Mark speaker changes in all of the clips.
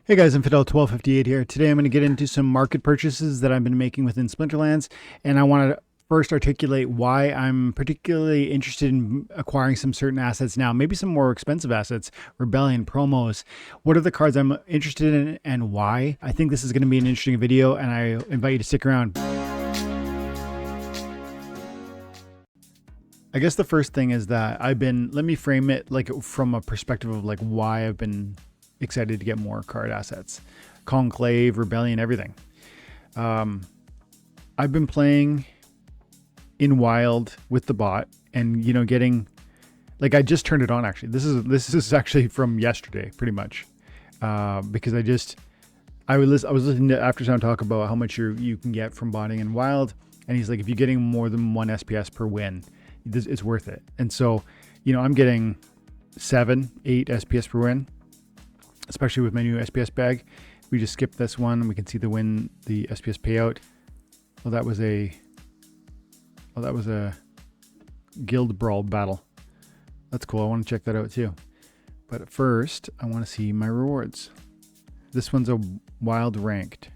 Speaker 1: Hey guys, I'm Fidel1258 here. Today I'm going to get into some market purchases that I've been making within Splinterlands, and I want to first articulate why I'm particularly interested in acquiring some certain assets now, maybe some more expensive assets, Rebellion, promos. What are the cards I'm interested in and why? I think this is going to be an interesting video, and I invite you to stick around. I guess the first thing is that let me frame it like from a perspective of like why I've been excited to get more card assets. Conclave, Rebellion, everything. I've been playing in Wild with the bot and, getting, like I just turned it on actually. This is actually from yesterday pretty much. Because I was listening to After Sound talk about how much you can get from botting in Wild. And he's like, if you're getting more than 1 SPS per win, it's worth it. And so, I'm getting 7, 8 SPS per win, especially with my new SPS bag. We just skip this one and we can see the SPS payout. Well, that was a guild brawl battle. That's cool. I want to check that out too. But first, I want to see my rewards. This one's a wild ranked.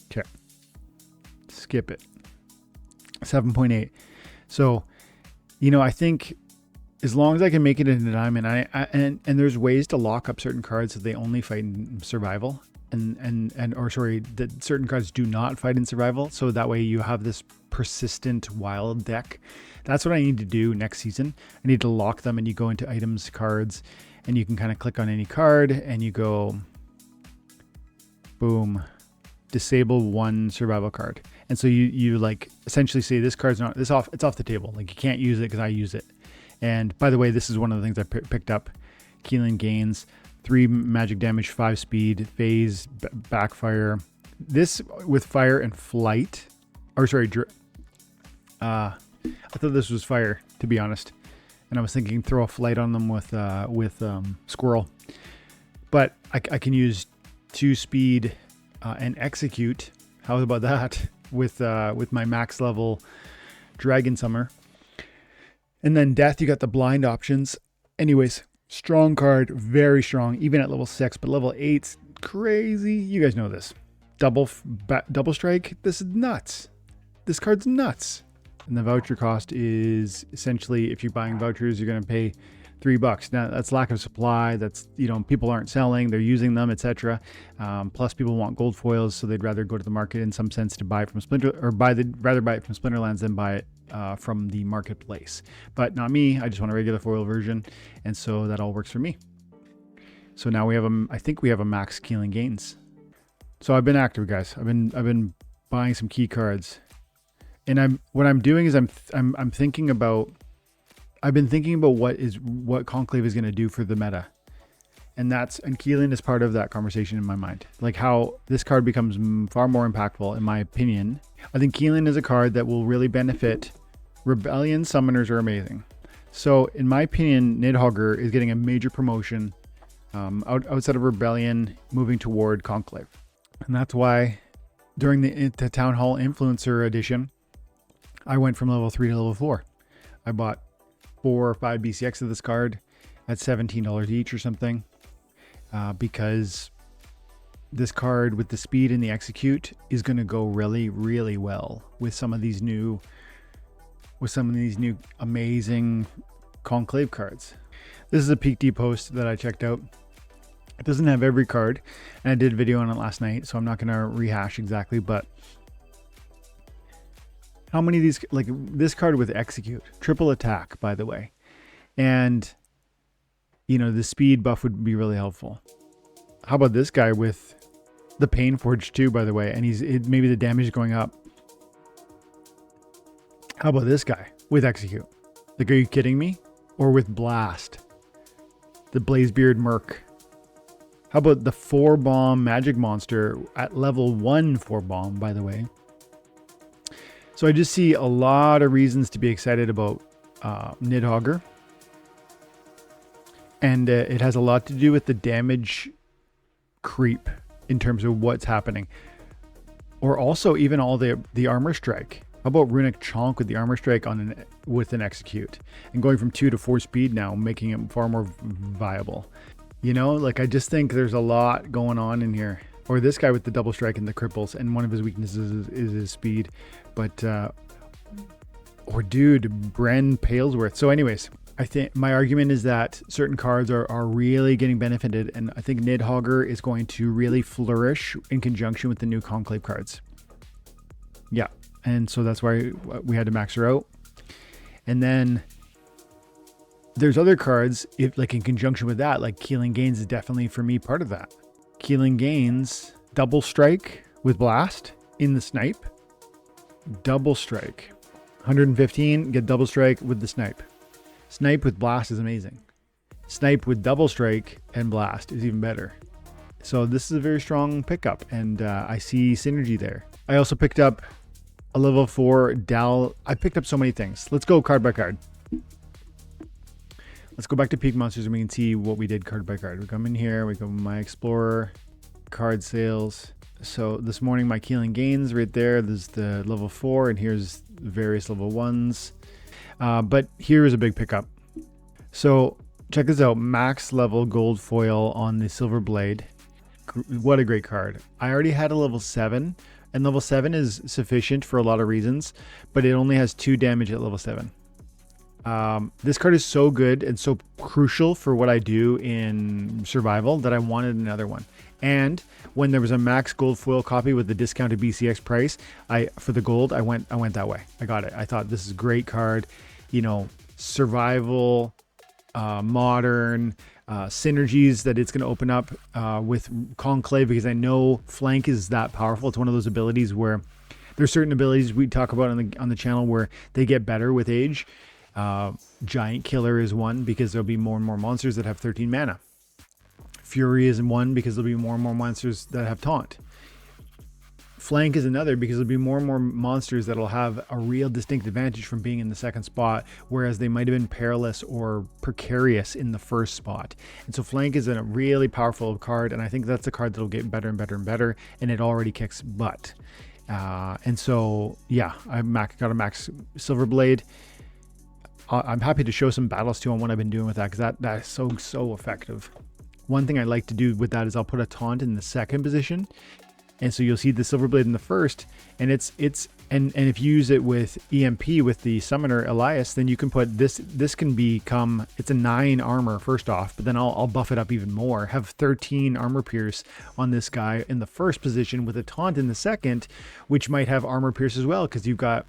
Speaker 1: Okay. Skip it. 7.8. So, I think as long as I can make it into diamond, and there's ways to lock up certain cards so they only fight in survival, that certain cards do not fight in survival. So that way you have this persistent wild deck. That's what I need to do next season. I need to lock them, and you go into items, cards, and you can kind of click on any card and you go, boom, disable 1 survival card. And so you like essentially say this card's it's off the table. Like you can't use it because I use it. And by the way, this is one of the things I picked up. Keelan Gains, 3 magic damage, 5 speed, phase, backfire. This with fire and flight. Or sorry, I thought this was fire, to be honest. And I was thinking throw a flight on them with squirrel. But I can use 2 speed and execute. How about that with my max level Dragon Summer? And then death, you got the blind options. Anyways, strong card, very strong, even at level 6, but level 8's crazy. You guys know this. Double strike, this is nuts. This card's nuts. And the voucher cost is essentially, if you're buying vouchers, you're going to pay $3. Now that's lack of supply. That's, people aren't selling, they're using them, etc. Plus people want gold foils, so they'd rather go to the market in some sense to buy it from rather buy it from Splinterlands than buy it from the marketplace. But not me. I just want a regular foil version, and so that all works for me. So now I think we have a max Keelan Gains. So I've been active, guys. I've been buying some key cards, and what I'm doing is I'm thinking about. I've been thinking about what Conclave is going to do for the meta. And Keelan is part of that conversation in my mind. Like how this card becomes far more impactful, in my opinion. I think Keelan is a card that will really benefit. Rebellion summoners are amazing. So in my opinion, Nidhogger is getting a major promotion outside of Rebellion, moving toward Conclave. And that's why during the Town Hall Influencer Edition, I went from level 3 to level 4. I bought 4 or 5 BCX of this card at $17 each or something, because this card with the speed and the execute is going to go really, really well with some of these new amazing Conclave cards. This is a Peak D post that I checked out. It doesn't have every card, and I did a video on it last night, so I'm not going to rehash exactly, but how many of these, like this card with execute, triple attack, by the way. And, the speed buff would be really helpful. How about this guy with the Pain Forge too, by the way, and maybe the damage is going up. How about this guy with execute? Like, are you kidding me? Or with blast, the Blazebeard Merc. How about the 4-bomb magic monster at level 1 4-bomb, by the way? So I just see a lot of reasons to be excited about Nidhogger. And it has a lot to do with the damage creep in terms of what's happening. Or also even all the armor strike. How about Runic Chonk with the armor strike with an execute? And going from 2 to 4 speed now, making it far more viable. You know, like I just think there's a lot going on in here. Or this guy with the double strike and the cripples, and one of his weaknesses is his speed. But or dude, Bren Palesworth. So anyways, I think my argument is that certain cards are really getting benefited, and I think Nidhogger is going to really flourish in conjunction with the new Conclave cards. Yeah, and so that's why we had to max her out. And then there's other cards, if like in conjunction with that, like Keeling Gains is definitely for me part of that. Keeling Gains, double strike with blast in the snipe. Double strike. 115, get double strike with the snipe. Snipe with blast is amazing. Snipe with double strike and blast is even better. So this is a very strong pickup, and I see synergy there. I also picked up a level 4 Dal. I picked up so many things. Let's go card by card. Let's go back to Peak Monsters and we can see what we did card by card. We come in here, we go My Explorer, card sales. So this morning, my Keeling Gains right there. There's the level 4, and here's various level 1s. But here is a big pickup. So check this out. Max level gold foil on the Silver Blade. What a great card. I already had a level 7, and level 7 is sufficient for a lot of reasons, but it only has 2 damage at level 7. This card is so good and so crucial for what I do in survival that I wanted another one. And when there was a max gold foil copy with the discounted BCX price, for the gold, I went that way. I got it. I thought this is a great card, you know, survival, modern, synergies that it's going to open up with Conclave, because I know Flank is that powerful. It's one of those abilities where there's certain abilities we talk about on the channel where they get better with age. Giant Killer is one because there'll be more and more monsters that have 13 mana. Fury is one because there'll be more and more monsters that have taunt. Flank is another because there'll be more and more monsters that'll have a real distinct advantage from being in the second spot, whereas they might have been perilous or precarious in the first spot. And so Flank is a really powerful card, and I think that's a card that'll get better and better and better, and it already kicks butt. And so, yeah, I got a max Silver Blade. I'm happy to show some battles too on what I've been doing with that, because that is so effective. One thing I like to do with that is I'll put a taunt in the second position, and so you'll see the Silver Blade in the first, and and if you use it with EMP with the Summoner Elias, then you can put this can become, it's a 9 armor first off, but then I'll buff it up even more, have 13 armor pierce on this guy in the first position with a taunt in the second, which might have armor pierce as well, because you've got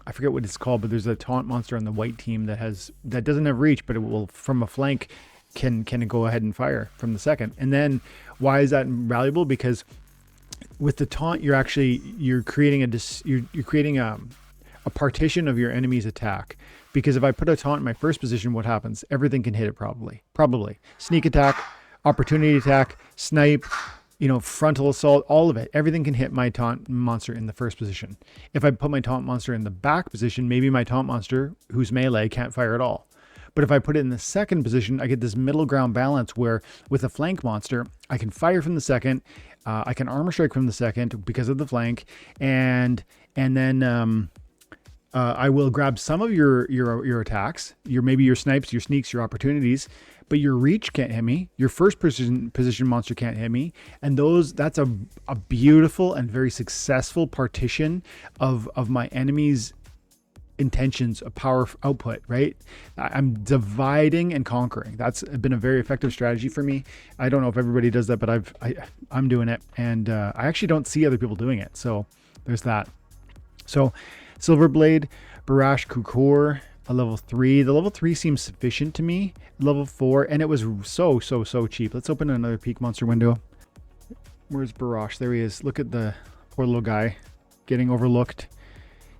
Speaker 1: I forget what it's called, but there's a taunt monster on the white team that doesn't have reach, but it will from a flank can go ahead and fire from the second. And then why is that valuable? Because with the taunt, you're creating a partition of your enemy's attack. Because if I put a taunt in my first position, what happens? Everything can hit it probably. Sneak attack, opportunity attack, snipe, frontal assault, all of it. Everything can hit my taunt monster in the first position. If I put my taunt monster in the back position, maybe my taunt monster, who's melee, can't fire at all. But if I put it in the second position, I get this middle ground balance where with a flank monster, I can fire from the second, I can armor strike from the second because of the flank, and then I will grab some of your attacks, maybe your snipes, your sneaks, your opportunities, but your reach can't hit me. Your first position monster can't hit me, and that's a beautiful and very successful partition of my enemy's intentions of power output, right? I'm dividing and conquering. That's been a very effective strategy for me. I don't know if everybody does that, but I'm doing it, and I actually don't see other people doing it. So there's that. So Silver Blade, Barash Kukor, a level 3. The level 3 seems sufficient to me. Level 4, and it was so cheap. Let's open another Peak Monster window. Where's Barash? There he is. Look at the poor little guy getting overlooked.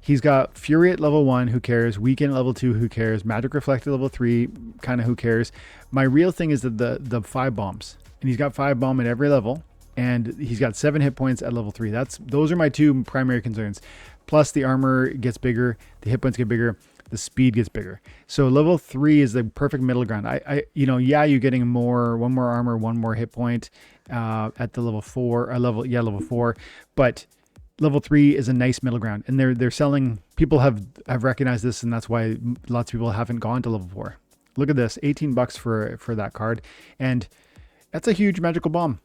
Speaker 1: He's got Fury at level 1, who cares? Weaken at level 2, who cares? Magic Reflect at level 3, kind of who cares? My real thing is the 5 bombs. And he's got 5 bomb at every level. And he's got 7 hit points at level 3. Those are my 2 primary concerns. Plus the armor gets bigger, the hit points get bigger, the speed gets bigger. So level 3 is the perfect middle ground. You're getting one more armor, 1 more hit point at the level 4, level 4, but level 3 is a nice middle ground, and they're selling. People have recognized this, and that's why lots of people haven't gone to level 4. Look at this, 18 bucks for that card. And that's a huge magical bomb.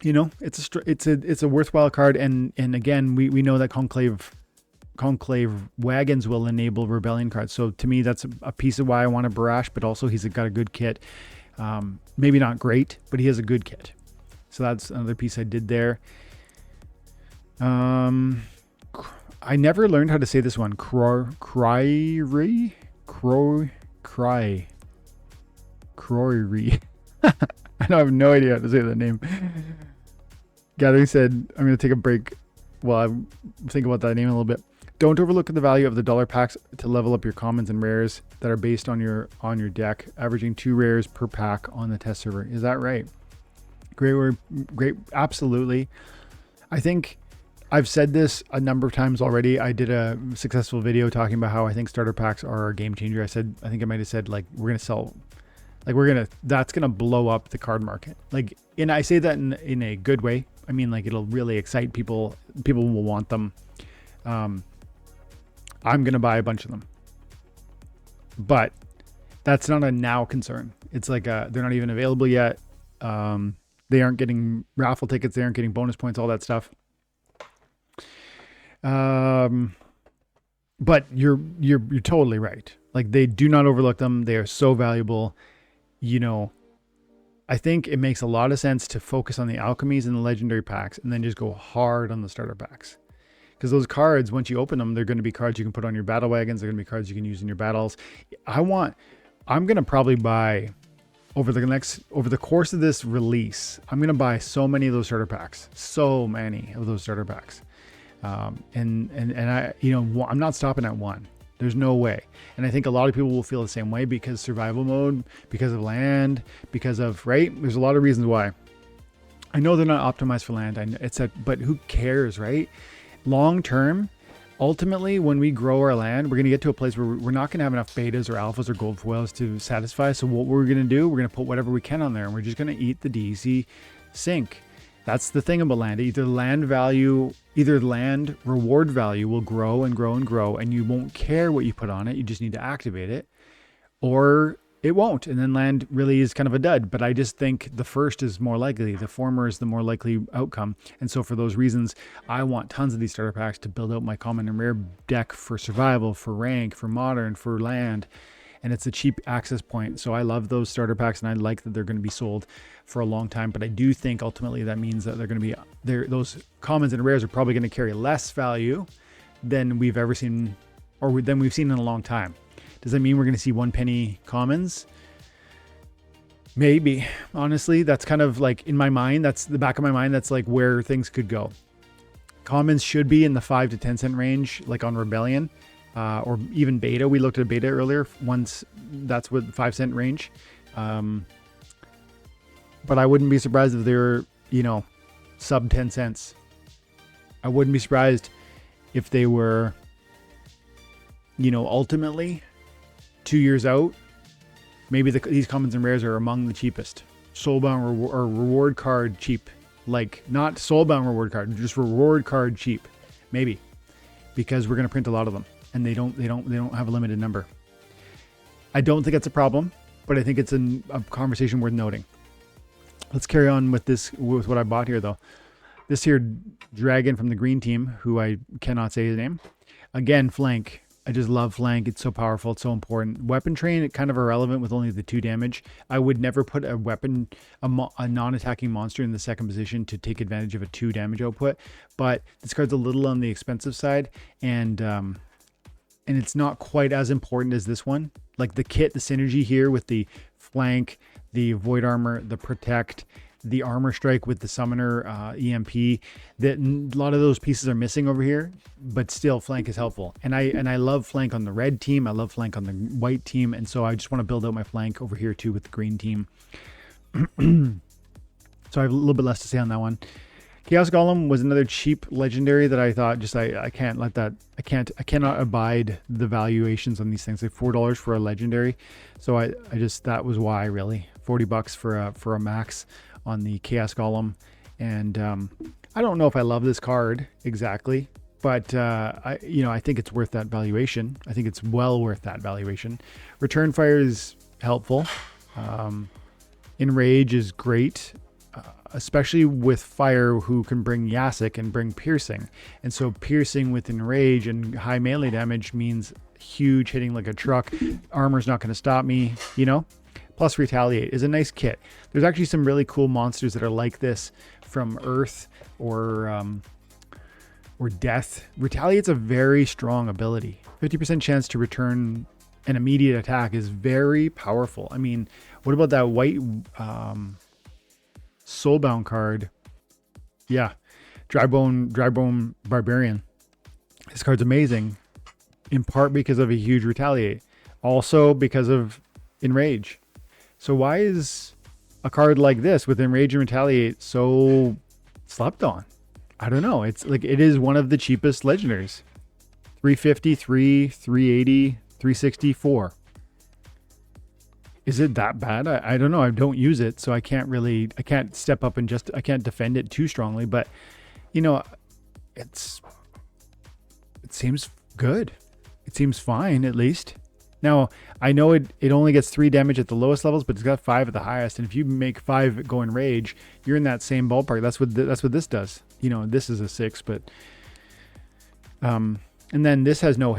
Speaker 1: You know, it's a worthwhile card. And again, we know that Conclave wagons will enable rebellion cards. So to me, that's a piece of why I want a Barash, but also he's got a good kit. Maybe not great, but he has a good kit. So that's another piece I did there. I never learned how to say this one. Cryery. I have no idea how to say that name. Gathering said, I'm going to take a break while I think about that name a little bit. Don't overlook the value of the dollar packs to level up your commons and rares that are based on your deck, averaging 2 rares per pack on the test server. Is that right? Great word. Great. Absolutely. I think I've said this a number of times already. I did a successful video talking about how I think starter packs are a game changer. I think I might have said, like, that's going to blow up the card market. Like, and I say that in a good way. I mean, like, it'll really excite people. People will want them. I'm going to buy a bunch of them, but that's not a now concern. It's like, they're not even available yet. They aren't getting raffle tickets. They aren't getting bonus points, all that stuff. But you're totally right. Like, they do not overlook them. They are so valuable. You know, I think it makes a lot of sense to focus on the alchemies and the legendary packs and then just go hard on the starter packs. Because those cards, once you open them, they're going to be cards you can put on your battle wagons. They're going to be cards you can use in your battles. I'm going to probably buy over the course of this release, I'm going to buy so many of those starter packs. So many of those starter packs. And I, I'm not stopping at one. There's no way. And I think a lot of people will feel the same way because survival mode, because of land, because of, right? There's a lot of reasons why. I know they're not optimized for land. But who cares, right? Long term, ultimately, when we grow our land, we're going to get to a place where we're not going to have enough betas or alphas or gold foils to satisfy. So what we're going to do, we're going to put whatever we can on there, and we're just going to eat the DEC sink. That's the thing about land. Either land reward value will grow and grow and grow, and you won't care what you put on it. You just need to activate it, or it won't. And then land really is kind of a dud. But I just think the first is more likely. The former is the more likely outcome. And so for those reasons, I want tons of these starter packs to build out my common and rare deck for survival, for rank, for modern, for land. And it's a cheap access point. So I love those starter packs, and I like that they're going to be sold for a long time. But I do think ultimately that means that they're going to be those commons and rares are probably going to carry less value than we've ever seen, or than we've seen in a long time. Does that mean we're going to see 1 penny commons? Maybe. Honestly, that's kind of like in my mind. That's the back of my mind. That's like where things could go. Commons should be in the 5 to 10 cent range, like on Rebellion. Or even beta. We looked at beta earlier. Once that's what 5 cent range. But I wouldn't be surprised if they were, sub 10 cents. I wouldn't be surprised if they were, ultimately 2 years out. Maybe these commons and rares are among the cheapest. Soulbound or reward card cheap. Like not soulbound reward card, just reward card cheap. Maybe. Because we're going to print a lot of them. And they don't have a limited number. I don't think it's a problem, but I think it's a conversation worth noting. Let's carry on with what I bought here though. This here dragon from the green team, who I cannot say his name. Again, flank. I just love flank. It's so powerful. It's so important. Weapon train, kind of irrelevant with only the 2 damage. I would never put a non-attacking monster in the second position to take advantage of a 2 damage output. But this card's a little on the expensive side, and it's not quite as important as this one. Like the kit, the synergy here with the flank, the void armor, the protect, the armor strike with the summoner EMP, that a lot of those pieces are missing over here, but still flank is helpful. And I love flank on the red team. I love flank on the white team. And so I just want to build out my flank over here too with the green team. So I have a little bit less to say on that one. Chaos Golem was another cheap legendary that I thought I cannot abide the valuations on these things. Like $4 for a legendary. So that was why really $40 for a max on the Chaos Golem. And I don't know if I love this card exactly, but I think it's worth that valuation. I think it's well worth that valuation. Return Fire is helpful. Enrage is great, especially with fire, who can bring Yasik and bring piercing. And so piercing with enrage and high melee damage means huge hitting like a truck. Armor's not going to stop me, you know? Plus retaliate is a nice kit. There's actually some really cool monsters that are like this from Earth or Death. Retaliate's a very strong ability. 50% chance to return an immediate attack is very powerful. I mean, what about that white Soulbound card? Yeah, Drybone Barbarian. This card's amazing, in part because of a huge retaliate, also because of enrage. So why is a card like this with enrage and retaliate so slept on? I don't know. It's like, it is one of the cheapest legendaries. 350, 380, 364. Is it that bad? I don't know. I don't use it, so I can't step up and I can't defend it too strongly, but you know, it seems good. It seems fine, at least. Now, I know it only gets 3 damage at the lowest levels, but it's got 5 at the highest. And if you make 5 go in rage, you're in that same ballpark. That's what this does. You know, this is a 6, but and then this has no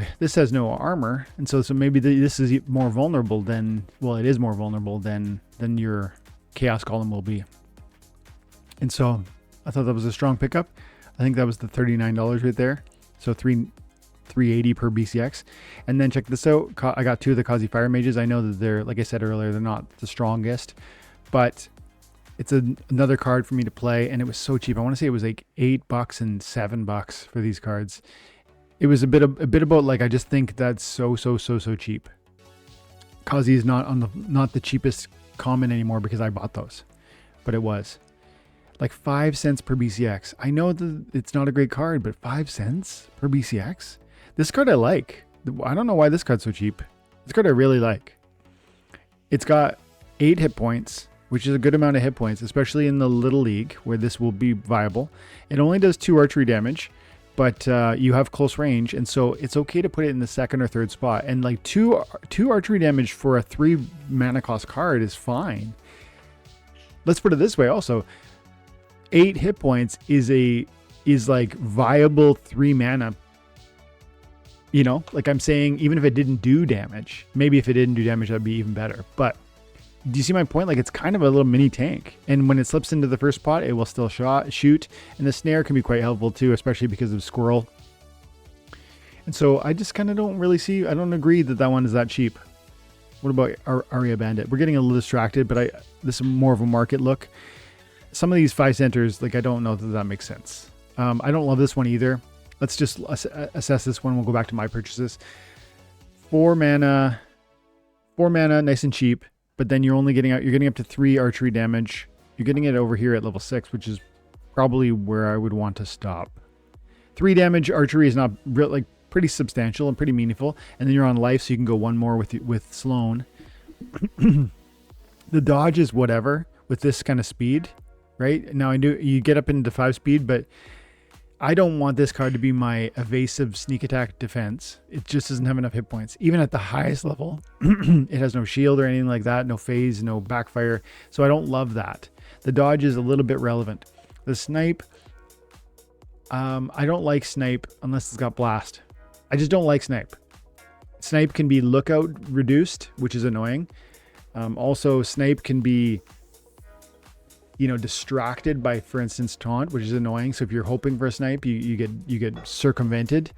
Speaker 1: armor, and so maybe this is more vulnerable than, well, it is more vulnerable than your Chaos Golem will be. And so I thought that was a strong pickup. I think that was the $39 right there. So 380 per BCX. And then check this out. I got 2 of the Kazi Fire Mages. I know that they're, like I said earlier, they're not the strongest, but it's another card for me to play, and it was so cheap. I want to say it was like $8 and $7 for these cards. It was a bit about, like, I just think that's so cheap. Kazi is not the cheapest common anymore because I bought those, but it was like 5 cents per BCX. I know that it's not a great card, but 5 cents per BCX. This card I like. I don't know why this card's so cheap. This card I really like. It's got 8 hit points, which is a good amount of hit points, especially in the Little League where this will be viable. It only does 2 archery damage, but you have close range, and so it's okay to put it in the 2nd or 3rd spot. And like 2 archery damage for a 3 mana cost card is fine. Let's put it this way also. 8 hit points is like viable 3 mana. You know, like I'm saying, even if it didn't do damage, maybe if it didn't do damage, that'd be even better. But do you see my point? Like, it's kind of a little mini tank, and when it slips into the first spot, it will still shoot. And the snare can be quite helpful too, especially because of Squirrel. And so I just kind of don't agree that one is that cheap. What about Aria Bandit? We're getting a little distracted, but this is more of a market look. Some of these 5 centers, like, I don't know that makes sense. I don't love this one either. Let's just assess this one. We'll go back to my purchases. 4 mana, nice and cheap. But then you're getting up to 3 archery damage. You're getting it over here at level 6, which is probably where I would want to stop. 3 damage archery is not like pretty substantial and pretty meaningful. And then you're on life, so you can go 1 more with Sloan. The dodge is whatever with this kind of speed, right? Now you get up into 5 speed, but I don't want this card to be my evasive sneak attack defense. It just doesn't have enough hit points. Even at the highest level, it has no shield or anything like that, no phase, no backfire. So I don't love that. The dodge is a little bit relevant. The snipe, I don't like snipe unless it's got blast. I just don't like snipe. Snipe can be lookout reduced, which is annoying. Also, snipe can be, distracted by, for instance, taunt, which is annoying. So if you're hoping for a snipe, you get circumvented.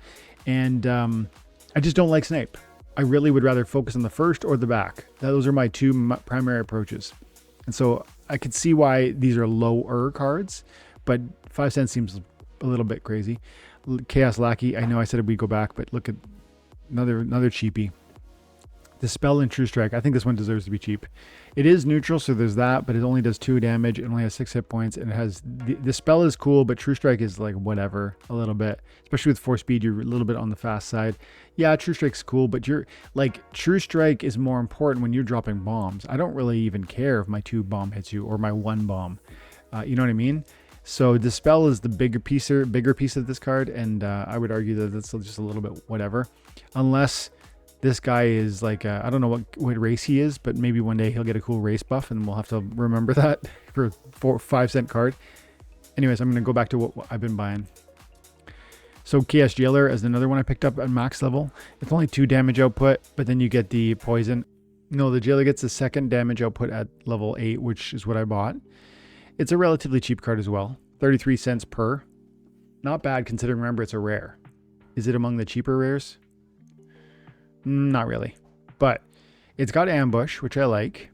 Speaker 1: And I just don't like snipe. I really would rather focus on the first or the back. Those are my 2 primary approaches. And so I could see why these are lower cards, but 5 cents seems a little bit crazy. Chaos Lackey, I know I said we'd go back, but look at another cheapie. The spell in True Strike, I think this one deserves to be cheap. It is neutral, so there's that, but it only does 2 damage. It only has 6 hit points, and it has the spell is cool, but True Strike is like whatever a little bit. Especially with 4 speed, you're a little bit on the fast side. Yeah, True Strike's cool, but True Strike is more important when you're dropping bombs. I don't really even care if my 2 bomb hits you or my 1 bomb. You know what I mean? So the spell is the bigger piece of this card, and I would argue that that's just a little bit whatever, unless This guy is like, I don't know what race he is, but maybe one day he'll get a cool race buff and we'll have to remember that for a 5-cent card. Anyways, I'm going to go back to what I've been buying. So Chaos Jailer is another one I picked up at max level. It's only 2 damage output, but then you get the poison. No, the Jailer gets the 2nd damage output at level 8, which is what I bought. It's a relatively cheap card as well. 33 cents per. Not bad considering, remember, it's a rare. Is it among the cheaper rares? Not really. But it's got Ambush, which I like.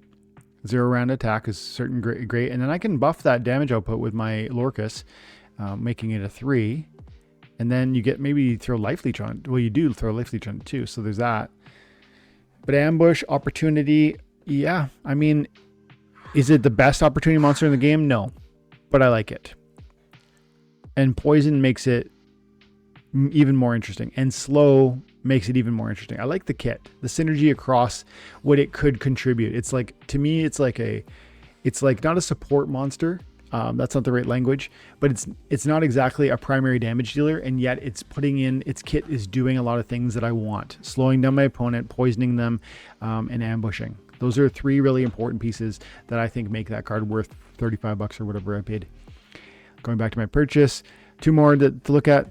Speaker 1: 0 round attack is certain great. And then I can buff that damage output with my Lorcus, making it a 3. And then you get maybe throw Life Leech on it. Well, you do throw Life Leech on it too, so there's that. But Ambush, Opportunity, yeah. I mean, is it the best Opportunity monster in the game? No. But I like it. And Poison makes it even more interesting. And Slow makes it even more interesting. I like the kit. The synergy across what it could contribute. It's like, to me, it's like not a support monster. That's not the right language, but it's not exactly a primary damage dealer, and yet its kit is doing a lot of things that I want. Slowing down my opponent, poisoning them, and ambushing. Those are 3 really important pieces that I think make that card worth $35 or whatever I paid. Going back to my purchase, 2 more to look at.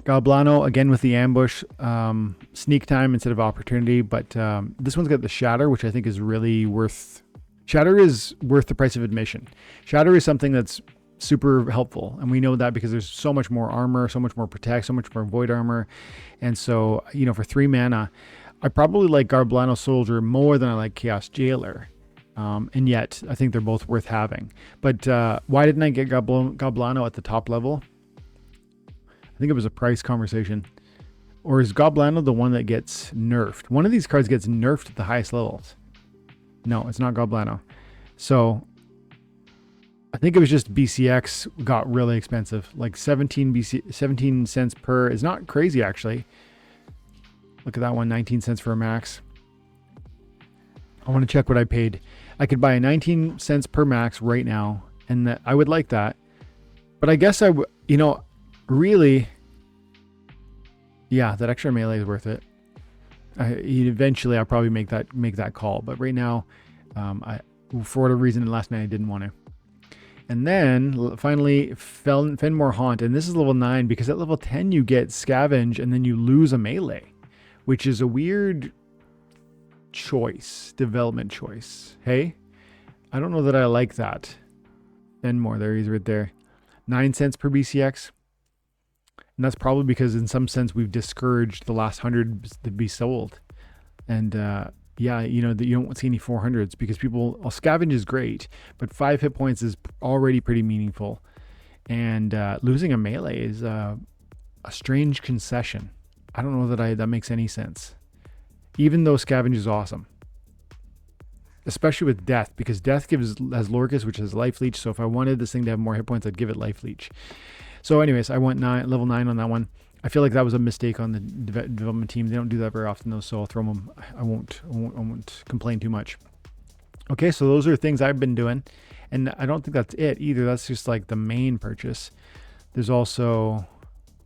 Speaker 1: Galblano, again with the ambush, sneak time instead of opportunity, but this one's got the shatter, which I think is really worth. Shatter is worth the price of admission. Shatter is something that's super helpful, and we know that because there's so much more armor, so much more protect, so much more void armor, and so, you know, for 3 mana, I probably like Galblano Soldier more than I like Chaos Jailer, and yet I think they're both worth having. But why didn't I get Galblano at the top level? I think it was a price conversation. Or is Galblano the one that gets nerfed? One of these cards gets nerfed at the highest levels. No, it's not Galblano. So I think it was just BCX got really expensive. Like 17 cents per is not crazy actually. Look at that one, 19 cents for a max. I want to check what I paid. I could buy a 19 cents per max right now, and I would like that. But I guess really, yeah, that extra melee is worth it. Eventually I'll probably make that call, but right now, for whatever reason, last night I didn't want to. And then finally, Fenmore Haunt, and this is level 9 because at level 10 you get Scavenge and then you lose a melee, which is a weird development choice. Hey, I don't know that I like that. Fenmore, there he's right there, 9 cents per BCX. And that's probably because in some sense we've discouraged the last 100 to be sold. And yeah, you don't see any 400s because Scavenge is great, but 5 hit points is already pretty meaningful. And losing a melee is a strange concession. I don't know that makes any sense. Even though Scavenge is awesome. Especially with Death, because Death has Lorcus, which has Life Leech. So if I wanted this thing to have more hit points, I'd give it Life Leech. So anyways, I went level 9 on that one. I feel like that was a mistake on the development team. They don't do that very often though, so I'll throw them. I won't complain too much. Okay, so those are things I've been doing, and I don't think that's it either. That's just like the main purchase. There's also,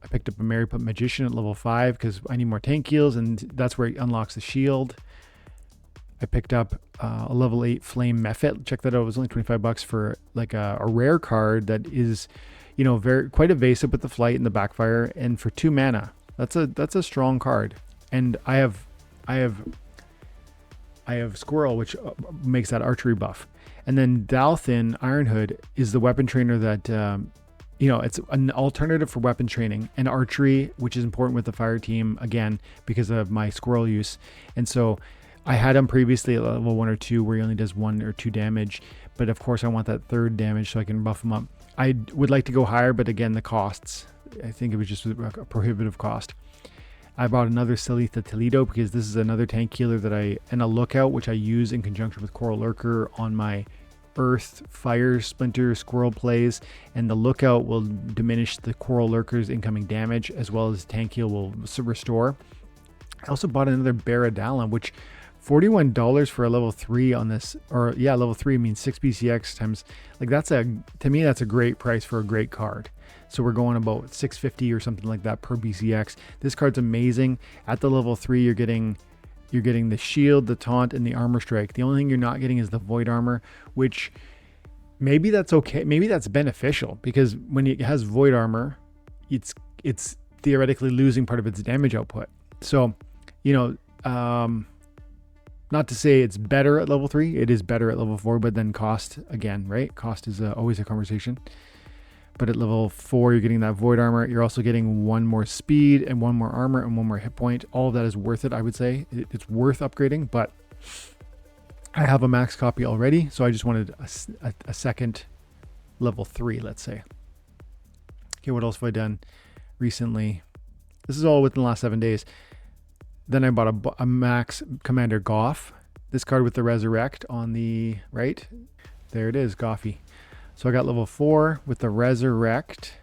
Speaker 1: I picked up a Mariput Magician at level 5 because I need more tank heals, and that's where it unlocks the shield. I picked up a level 8 Flame Mephit. Check that out. It was only $25 for like a rare card that is, quite evasive with the flight and the backfire, and for 2 mana, that's a strong card. And I have Squirrel, which makes that archery buff, and then Dalthin Ironhood is the weapon trainer that it's an alternative for weapon training and archery, which is important with the fire team again because of my Squirrel use. And so I had him previously at level 1 or 2 where he only does 1 or 2 damage, but of course I want that 3rd damage so I can buff him up. I would like to go higher, but again, the costs, I think it was just a prohibitive cost. I bought another Silitha Toledo because this is another tank healer and a Lookout, which I use in conjunction with Coral Lurker on my Earth, Fire, Splinter, Squirrel plays, and the Lookout will diminish the Coral Lurker's incoming damage as well as tank heal will restore. I also bought another Baradalin, which $41 for a level 3 on this, or yeah, level 3 means 6 BCX times, like to me that's a great price for a great card. So we're going about $650 or something like that per BCX. This card's amazing. At the level 3 you're getting You're getting the shield, the taunt, and the armor strike. The only thing you're not getting is the void armor, which maybe that's okay. Maybe that's beneficial, because when it has void armor, it's theoretically losing part of its damage output. So, you know, not to say it's better at level 3. It is better at level 4, but then cost again, right? Cost is always a conversation. But at level 4, you're getting that void armor. You're also getting 1 more speed and 1 more armor and 1 more hit point. All of that is worth it, I would say. It's worth upgrading, but I have a max copy already, so I just wanted a second level 3, let's say. Okay, what else have I done recently? This is all within the last 7 days. Then I bought a max Commander Goff. This card with the Resurrect on the right. There it is, Goffy. So I got level 4 with the Resurrect.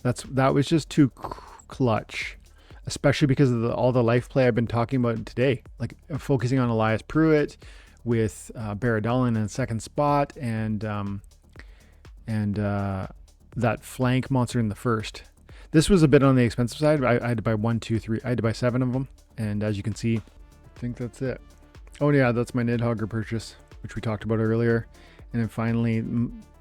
Speaker 1: That was just too clutch, especially because of all the life play I've been talking about today. Like focusing on Elias Pruitt with Baradolin in the second spot, and that flank monster in the first. This was a bit on the expensive side. I had to buy 1, 2, 3. I had to buy 7 of them, and as you can see, I think that's it. Oh yeah, that's my Nidhogger purchase, which we talked about earlier. And then finally,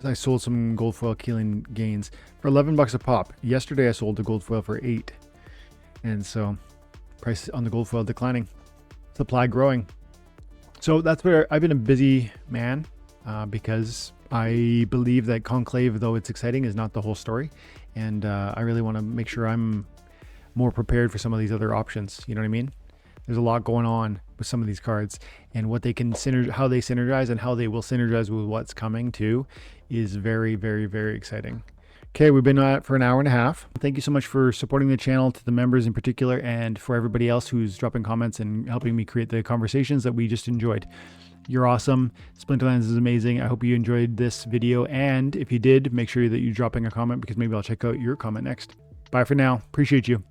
Speaker 1: I sold some gold foil Keeling Gains for $11 a pop. Yesterday, I sold the gold foil for $8, and so price on the gold foil declining, supply growing. So that's where I've been a busy man, because I believe that Conclave, though it's exciting, is not the whole story, and I really want to make sure I'm more prepared for some of these other options. You know what I mean? There's a lot going on with some of these cards, and what they can how they synergize and how they will synergize with what's coming too is very, very, very exciting. Okay, we've been at it for an hour and a half. Thank you so much for supporting the channel, to the members in particular, and for everybody else who's dropping comments and helping me create the conversations that we just enjoyed. You're awesome. Splinterlands is amazing. I hope you enjoyed this video, and if you did, make sure that you're dropping a comment, because maybe I'll check out your comment next. Bye for now. Appreciate you.